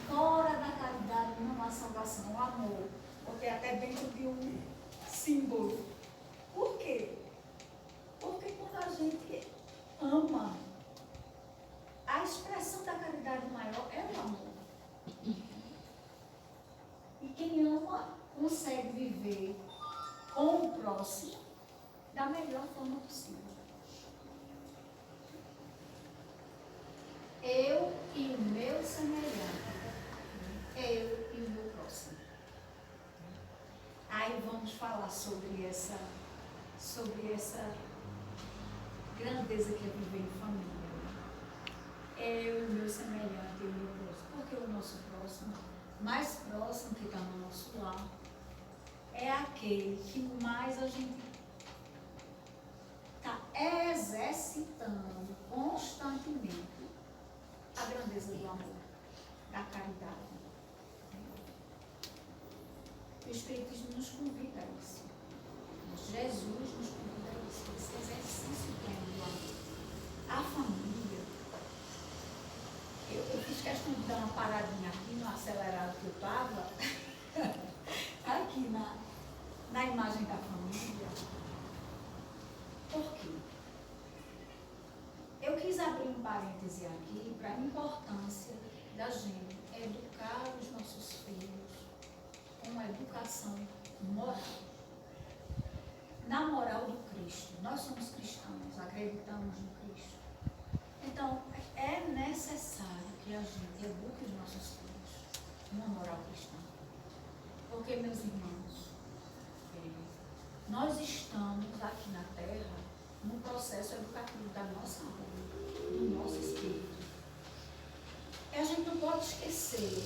Fora da caridade não há salvação, o amor, porque até dentro de um símbolo. Por quê? Porque quando a gente ama, a expressão da caridade maior é o amor. E quem ama consegue viver com o próximo da melhor forma possível. Eu e o meu semelhante. Eu e o meu próximo. Aí vamos falar sobre essa grandeza que é viver em família. Eu e o meu semelhante e o meu próximo. Porque o nosso próximo, mais próximo que está no nosso lar, é aquele que mais a gente está exercitando constantemente a grandeza do amor, da caridade. O Espiritismo nos convida a isso. Jesus nos convida a isso, esse exercício pleno do amor. A família. Eu fiz questão de dar uma paradinha aqui no acelerado que eu estava, aqui na imagem da família. Por quê? Eu quis abrir um parêntese aqui para a importância da gente educar os nossos filhos com uma educação moral. Na moral do Cristo. Nós somos cristãos, acreditamos no Cristo. Então, é necessário que a gente eduque os nossos filhos numa moral cristã. Porque, meus irmãos, nós estamos aqui na Terra num processo educativo da nossa alma, do nosso espírito. E a gente não pode esquecer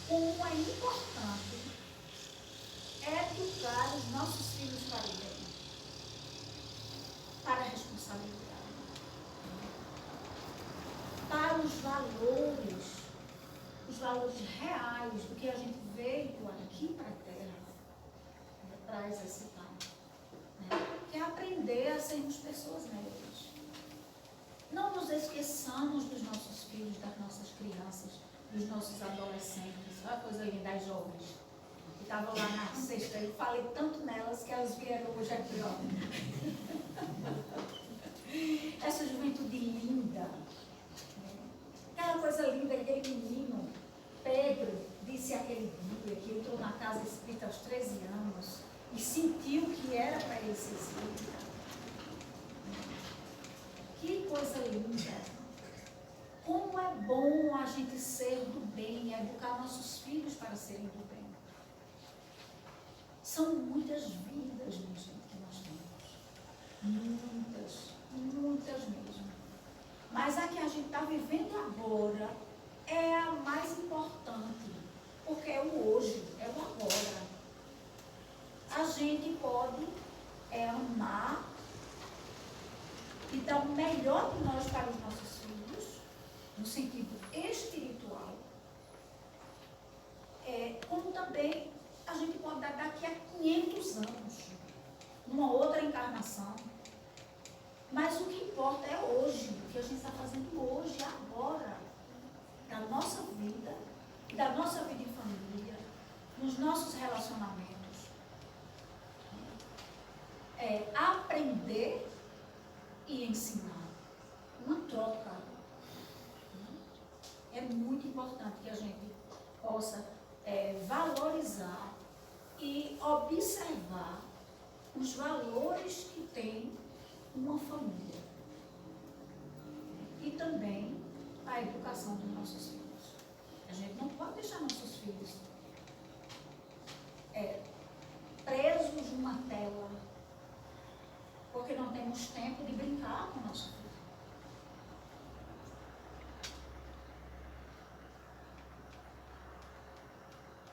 como é importante educar os nossos filhos para o bem, para a responsabilidade, para os valores reais do que a gente veio aqui para a Terra para exercitar. Que é aprender a sermos pessoas neutras. Não nos esqueçamos dos nossos filhos, das nossas crianças, dos nossos adolescentes, a coisa linda das jovens. Eu estava lá na sexta e falei tanto nelas que elas vieram hoje aqui, ó. Essa juventude linda, aos 13 anos e sentiu que era para ele ser espírita. Que coisa linda! Como é bom a gente ser do bem e educar nossos filhos para serem do bem. São muitas vidas, minha gente, que nós temos. Muitas, muitas mesmo. Mas a que a gente está vivendo agora é a mais importante, porque é o hoje, é o agora. A gente pode amar e dar o melhor de nós para os nossos filhos, no sentido espiritual, como também a gente pode dar daqui a 500 anos, numa outra encarnação. Mas o que importa é hoje, o que a gente está fazendo hoje, agora, da nossa vida, da nossa vida em família, nos nossos relacionamentos. Aprender e ensinar. Uma troca. É muito importante que a gente possa valorizar e observar os valores que tem uma família. E também a educação dos nossos filhos. A gente não pode deixar nossos filhos presos numa tela, porque não temos tempo de brincar com o nosso filho.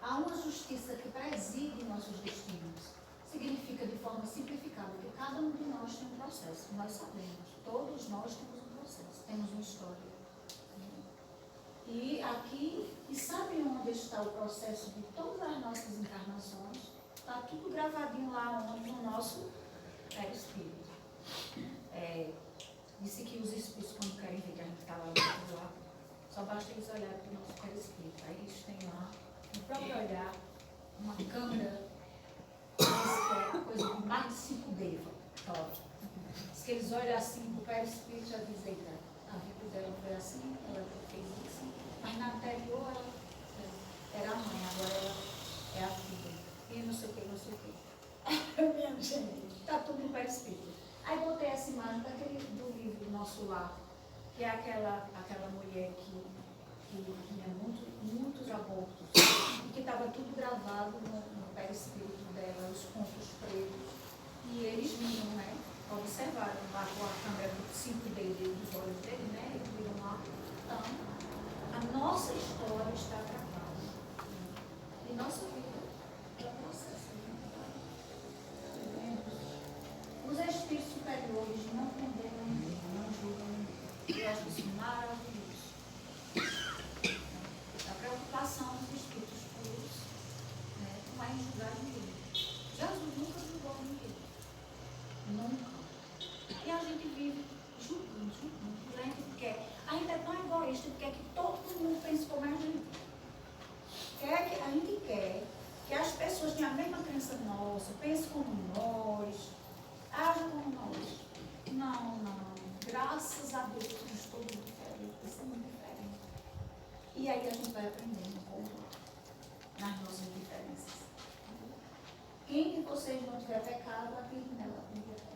Há uma justiça que preside nossos destinos. Significa, de forma simplificada, que cada um de nós tem um processo. Nós sabemos, todos nós temos um processo, temos uma história. E aqui, e sabe onde está o processo de todas as nossas encarnações? Está tudo gravadinho lá onde, no nosso perispírito. Disse que os espíritos, quando querem ver que a gente está lá do outro lado, só basta eles olharem para o nosso perispírito. Aí eles têm lá, no próprio olhar, uma câmera, que é a coisa de mais de 5D. Diz que eles olham assim para o perispírito e já dizem, a vida dela foi assim, ela fez isso, mas na anterior ela era a mãe, agora ela é a filha. E não sei o que, não sei o que. Minha gente, está tudo no perispírito. Aí botei essa imagem do livro Nosso Lar, que é aquela mulher que tinha muitos abortos, e que estava tudo gravado no perispírito dela, os pontos pretos. E eles viram, né? Observaram lá com a câmera do 5D dos olhos dele, né? Eles viram lá. Então, a nossa história está gravada. E nossa vida é um processo. Os espíritos superiores não condenam ninguém, não julgam ninguém. Eu acho isso maravilhoso. A preocupação dos espíritos puros, né, não é em julgar ninguém. Jesus nunca julgou ninguém. Nunca. E a gente vive julgando. A gente é tão egoísta que quer que todo mundo pense como a gente. A gente quer que as pessoas tenham a mesma crença nossa, pensem como nós, agem como nós. Não. Graças a Deus somos todos diferentes, somos diferentes. E aí a gente vai aprendendo como nas nossas diferenças. Quem de vocês não tiver pecado, acredite nela com pecado.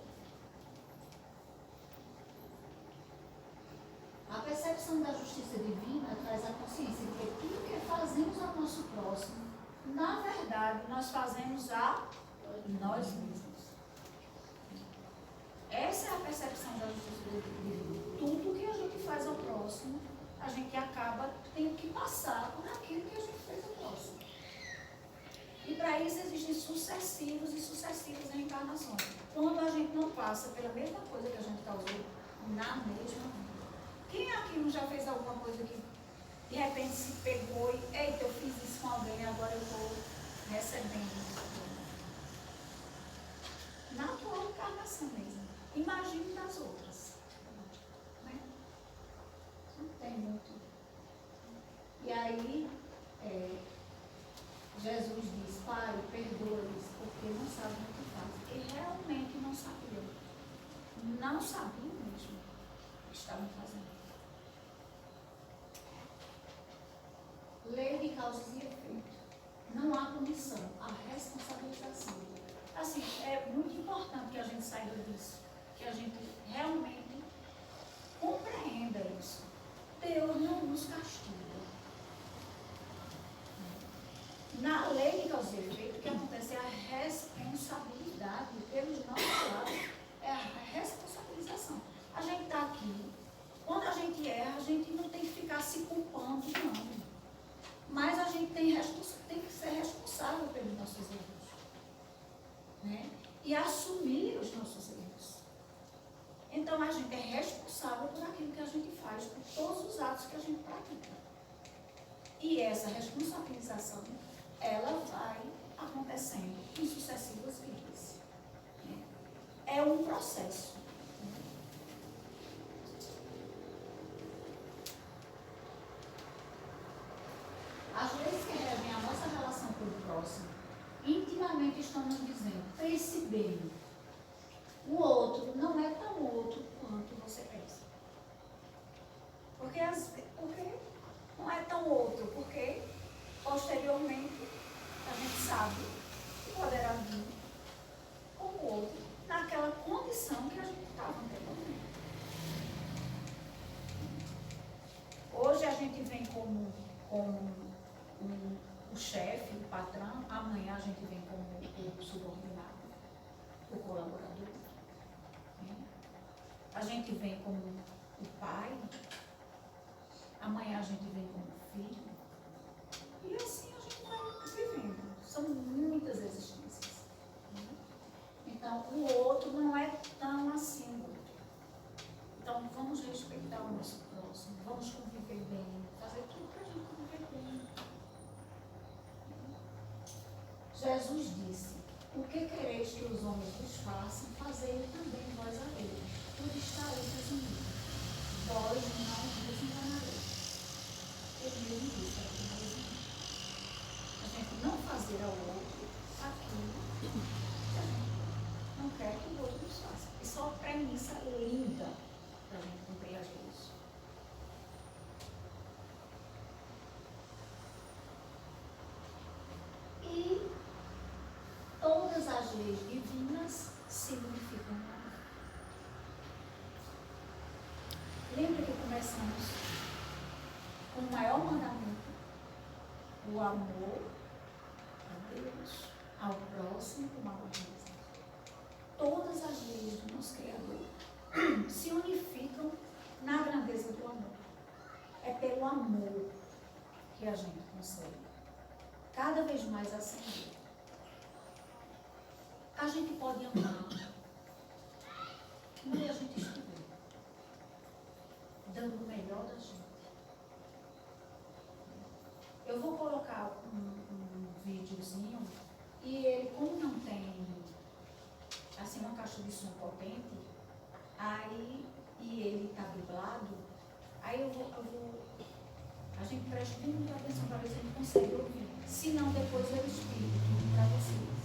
A percepção da justiça divina traz a consciência de que tudo que fazemos ao nosso próximo, na verdade, nós fazemos a nós mesmos. Essa é a percepção da justiça divina. Tudo que a gente faz ao próximo, a gente acaba tendo que passar por aquilo que a gente fez ao próximo. E para isso existem sucessivas reencarnações. Quando a gente não passa pela mesma coisa que a gente causou na mesma vida. Quem aqui não já fez alguma coisa que de repente se pegou e, eita, eu fiz isso com alguém, agora eu estou recebendo isso? Na atual encarnação mesmo. Imagine das outras. Né? Não tem muito. E aí, Jesus diz, Pai, perdoa-lhes, porque não sabem o que fazem. Ele realmente não sabia. Não sabiam mesmo o que estavam fazendo. Lei de causas e efeitos. Não há punição, a responsabilização. Assim, é muito importante que a gente saiba disso, que a gente realmente compreenda isso. Deus não nos castiga. Na lei de causa e efeito, o que acontece é a responsabilidade pelos nossos lados, é a responsabilização. A gente está aqui, quando a gente erra, a gente não tem que ficar se culpando, não. Mas a gente tem que ser responsável pelos nossos erros. Né? E assumir os nossos erros. Então a gente é responsável por aquilo que a gente faz, por todos os atos que a gente pratica. E essa responsabilização, ela vai acontecendo em sucessivas vidas. É um processo. As leis que regem a nossa relação com o próximo, intimamente estão nos dizendo, pense bem. O outro não é tão outro quanto você pensa. Porque não é tão outro, porque posteriormente a gente sabe que poderá vir como outro naquela condição que a gente estava anteriormente. Hoje a gente vem como o chefe, o patrão, amanhã a gente vem como o subordinado, o colaborador. A gente vem como o pai, amanhã a gente vem como filho. E assim a gente vai vivendo. São muitas existências. Então, o outro não é tão assim. Então, vamos respeitar o nosso próximo, vamos conviver bem, fazer tudo para a gente conviver bem. Jesus disse, o que quereis que os homens vos façam, fazei também vós a ele. Tudo está aí resumido. Vós não vos enganareis. Ele mesmo disse aqui no resumo. A gente não fazer ao outro aquilo que a gente não quer que o outro nos faça. Isso é uma premissa linda para a gente cumprir as leis. E todas as leis divinas significam amor. Lembra que começamos com o maior mandamento, o amor a Deus, ao próximo, como a nós mesmos. Todas as leis do nosso Criador se unificam na grandeza do amor. É pelo amor que a gente consegue cada vez mais ascender. A gente pode amar, e a gente estuda, dando o melhor da gente. Eu vou colocar um videozinho, e ele, como não tem assim uma caixa de som potente, aí, e ele está dublado, aí a gente presta muita atenção para ver se a gente consegue ouvir. Se não, depois eu explico tudo para vocês.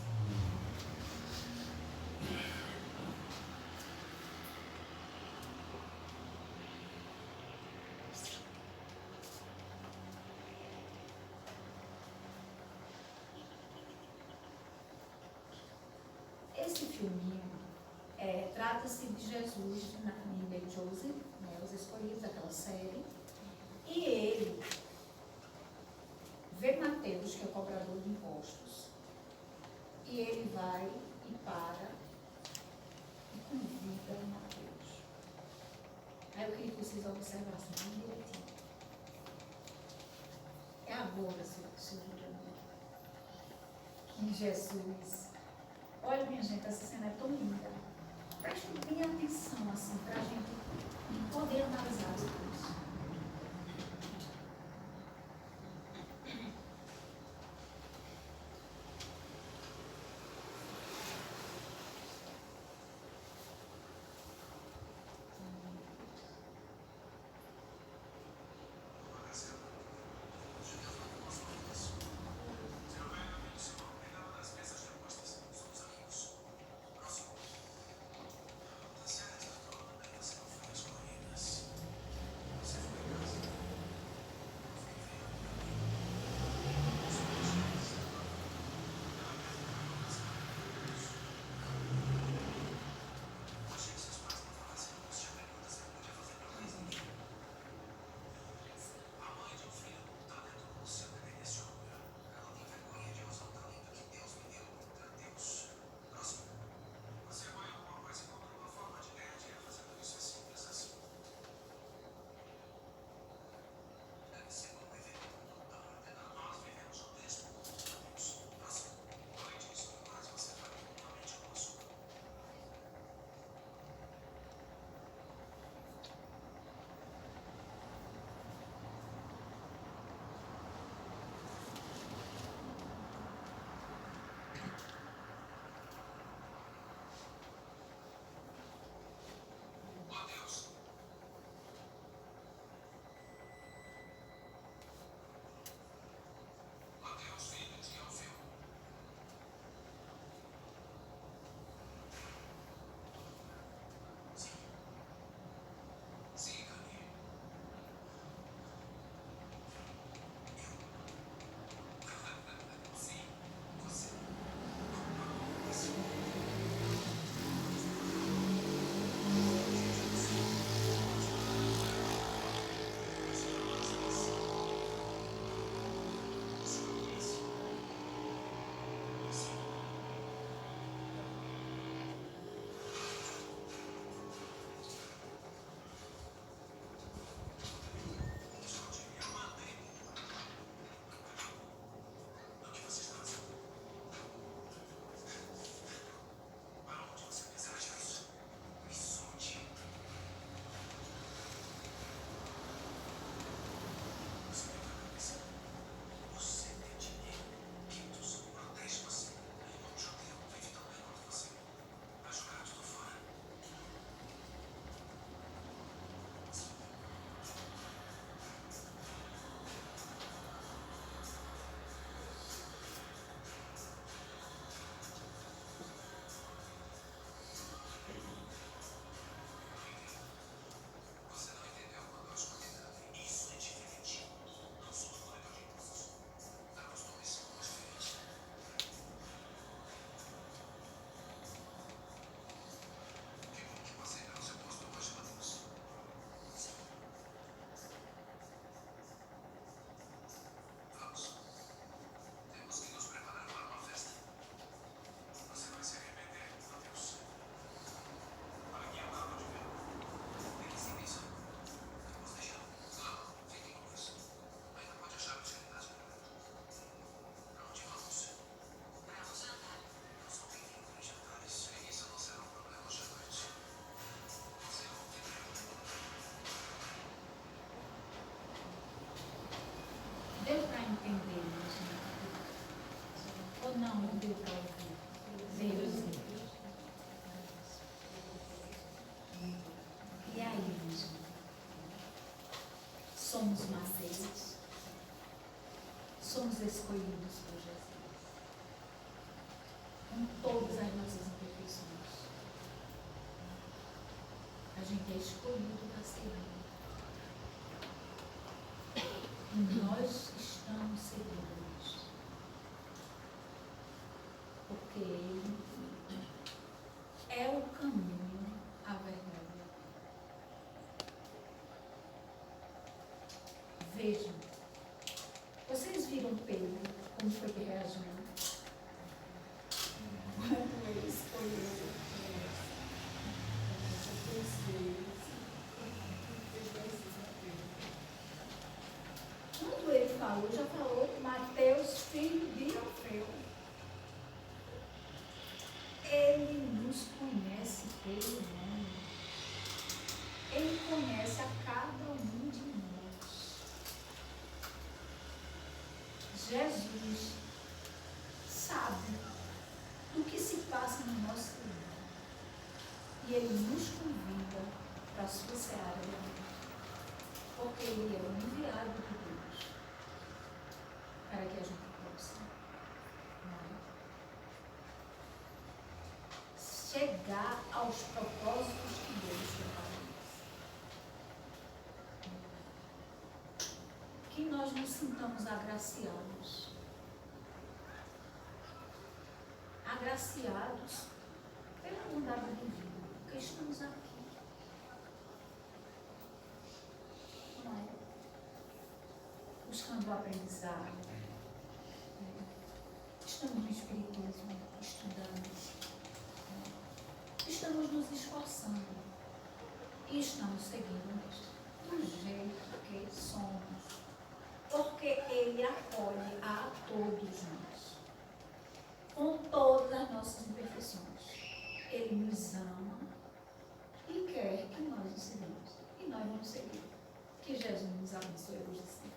Esse filminho trata-se de Jesus em The Chosen, né, os escolhidos daquela série, e ele vê Mateus, que é o cobrador de impostos, e ele vai e para e convida Mateus. Aí eu queria que vocês observassem bem direitinho. É agora, seu Juliano. Em Jesus. Olha, minha gente, essa cena é tão linda. Prestem bem atenção, assim, para a gente poder analisar as coisas. entendemos, né? Ou não deu para ouvir? Deus. E aí, meus irmãos? Somos maceiros? Somos escolhidos por Jesus? Com todas as nossas imperfeições. A gente é escolhido para seguir. E nós estamos seguindo. Porque Ele é o caminho, a verdade. Vejam, vocês viram Pedro, como foi que reagiu? Quando ele escolheu quando ele falou, já falou que Mateus, filho de Alfeu, ele nos conhece pelo nome. Ele conhece a cada um de nós. Jesus sabe do que se passa no nosso mundo. E Ele nos convida para a sua seara de amor. Porque Ele é o enviado de Deus para que a gente possa chegar aos propósitos que Deus tem para nós. Que nós nos sintamos agraciados. Agraciados pela bondade divina, porque estamos aqui. Não é? Buscando o aprendizado. Estamos no Espiritismo, estudando. Estamos nos esforçando. E estamos seguindo do jeito que somos. Porque Ele acolhe a todos nós. Com todas as nossas imperfeições. Ele nos ama e quer que nós o sigamos. E nós vamos seguir. Que Jesus nos abençoe hoje sempre.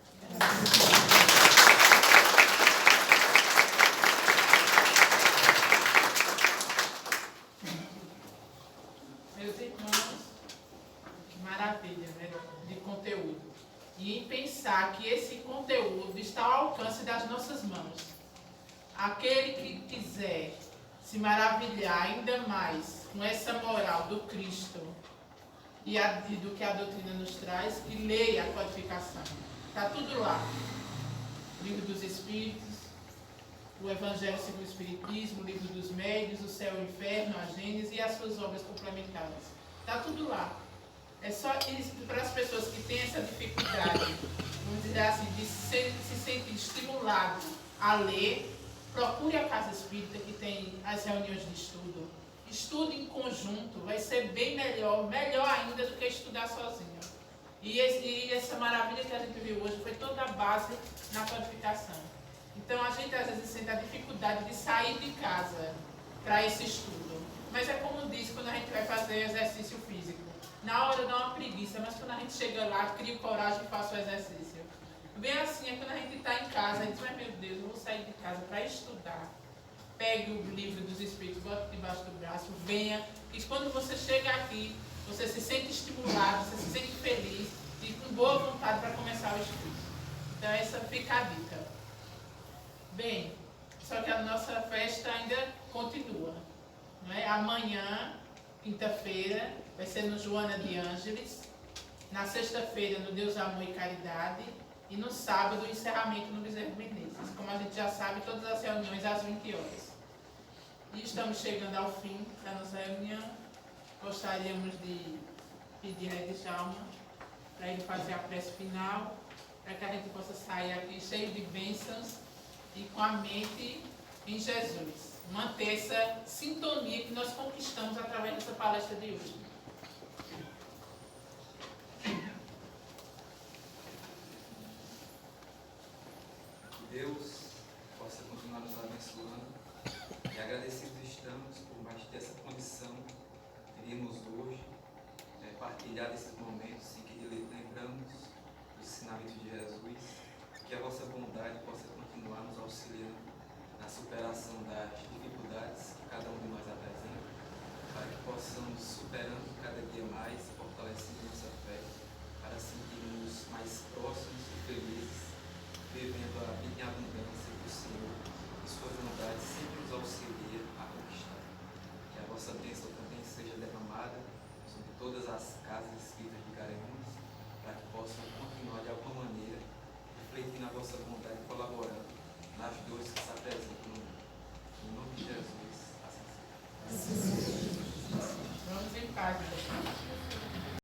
Meus irmãos, que maravilha, né? De conteúdo. E em pensar que esse conteúdo está ao alcance das nossas mãos. Aquele que quiser se maravilhar ainda mais com essa moral do Cristo e do que a doutrina nos traz, que leia a codificação. Está tudo lá. O Livro dos Espíritos, o Evangelho segundo o Espiritismo, o Livro dos Médios, o Céu e o Inferno, a Gênesis e as suas obras complementares. Está tudo lá. É só isso para as pessoas que têm essa dificuldade, vamos dizer assim, de se sentir estimulado a ler. Procure a Casa Espírita, que tem as reuniões de estudo. Estude em conjunto, vai ser bem melhor ainda do que estudar sozinho. E essa maravilha que a gente viu hoje foi toda a base na codificação. Então a gente às vezes sente a dificuldade de sair de casa para esse estudo. Mas é como diz quando a gente vai fazer exercício físico. Na hora dá uma preguiça, mas quando a gente chega lá, cria coragem e faz o exercício. Bem assim é quando a gente está em casa, a gente diz, mas meu Deus, eu vou sair de casa para estudar. Pegue o Livro dos Espíritos, bote debaixo do braço, venha. E quando você chega aqui, você se sente estimulado, você se sente feliz e com boa vontade para começar o estudo. Então essa fica a dica. Bem, só que a nossa festa ainda continua. Não é? Amanhã, quinta-feira, vai ser no Joana de Ângeles. Na sexta-feira, no Deus, Amor e Caridade. E no sábado, o encerramento no Bezerra Menezes. Como a gente já sabe, todas as reuniões às 20 horas. E estamos chegando ao fim da nossa reunião. Gostaríamos de pedir a Edjalma para ele fazer a prece final, para que a gente possa sair aqui cheio de bênçãos e com a mente em Jesus. Manter essa sintonia que nós conquistamos através dessa palestra de hoje. Deus possa continuar nos abençoando e agradecidos estamos por mais ter essa condição de irmos hoje partilhar desses momentos